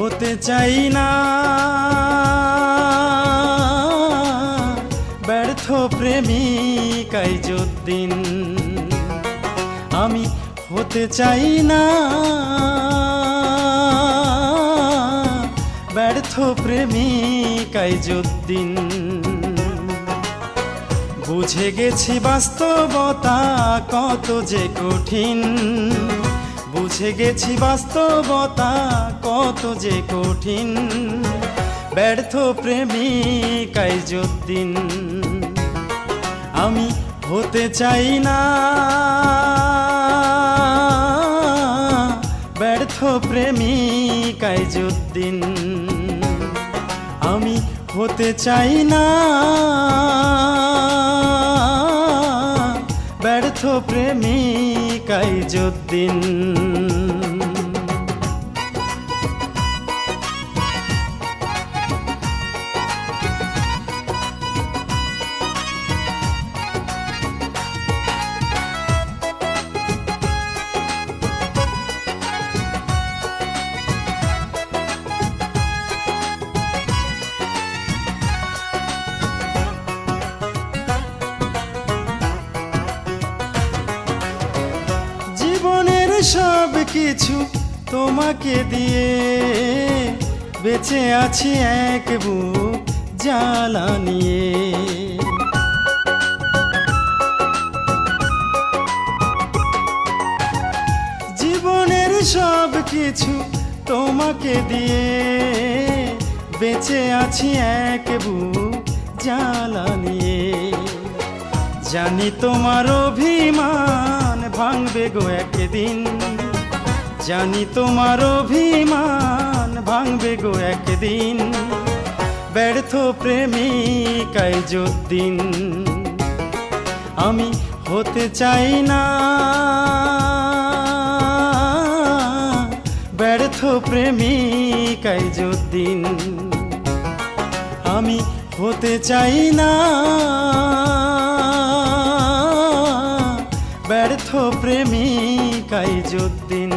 হতে চাই না ব্যর্থ প্রেমিক আইজুদ্দিন। আমি হতে চাই না ব্যর্থ প্রেমিক আইজুদ্দিন। বুঝে গেছি বাস্তবতা কত যে কঠিন, বুঝে গেছি বাস্তবতা কত যে কঠিন। ব্যর্থ প্রেমিক আইজুদ্দিন। আমি হতে চাই না ব্যর্থ প্রেমিক আইজুদ্দিন। আমি হতে চাই না ব্যর্থ প্রেমিক আইজুদ্দিন। জীবনের সব কিছু তোমাকে দিয়ে বেঁচে আছি এক বুক জ্বালা নিয়ে। জীবনের সব কিছু তোমাকে দিয়ে বেঁচে আছি এক বুক জ্বালা নিয়ে। জানি তোমার অভিমান ভাঙবে গো একদিন, জানি তোমার অভিমান ভাঙবে গো একদিন। ব্যর্থ প্রেমিক আইজুদ্দিন। আমি হতে চাই না ব্যর্থ প্রেমিক আইজুদ্দিন। আমি হতে চাই না ব্যর্থ প্রেমিক আইজুদ্দিন।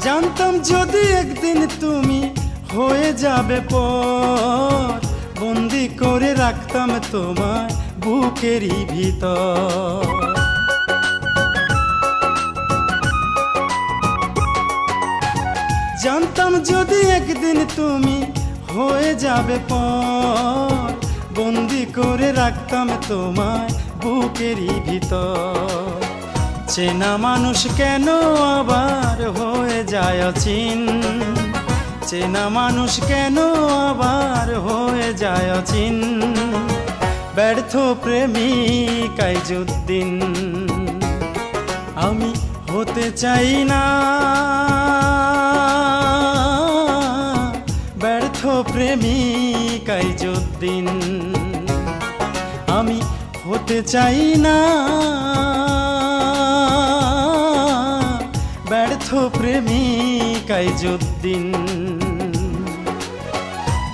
জানতাম যদি একদিন তুমি হয়ে যাবে পর, বন্দি করে রাখতাম তোমায় বুকেরই ভিতর। জানতাম যদি একদিন তুমি হয়ে যাবে পর, বন্দি করে রাখতাম তোমায় বুকেরই ভিতর। চেনা মানুষ কেন আবার হয়ে যায় অচিন, চেনা মানুষ কেন আবার হয়ে যায় অচিন। ব্যর্থ প্রেমিক আইজুদ্দিন। আমি হতে চাই না ব্যর্থ প্রেমিক আইজুদ্দিন। আমি হতে চাই না ব্যর্থ প্রেমিক আইজুদ্দিন।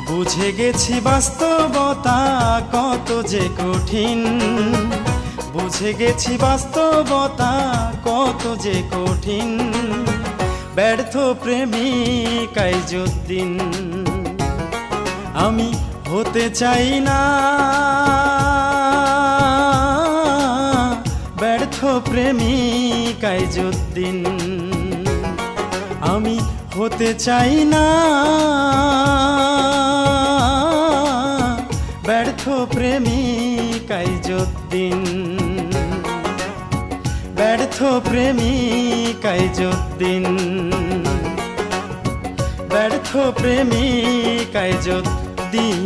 বুঝে গেছি বাস্তবতা কত যে কঠিন, বুঝে গেছি বাস্তবতা কত যে কঠিন। ব্যর্থ প্রেমিক আইজুদ্দিন। আমি হতে চাই না ব্যর্থ প্রেমিক আইজুদ্দিন। আমি হতে চাই না ব্যর্থ প্রেমিক আইজুদ্দিন। ব্যর্থ প্রেমিক আইজুদ্দিন। ব্যর্থ প্রেমিক আইজুদ্দিন।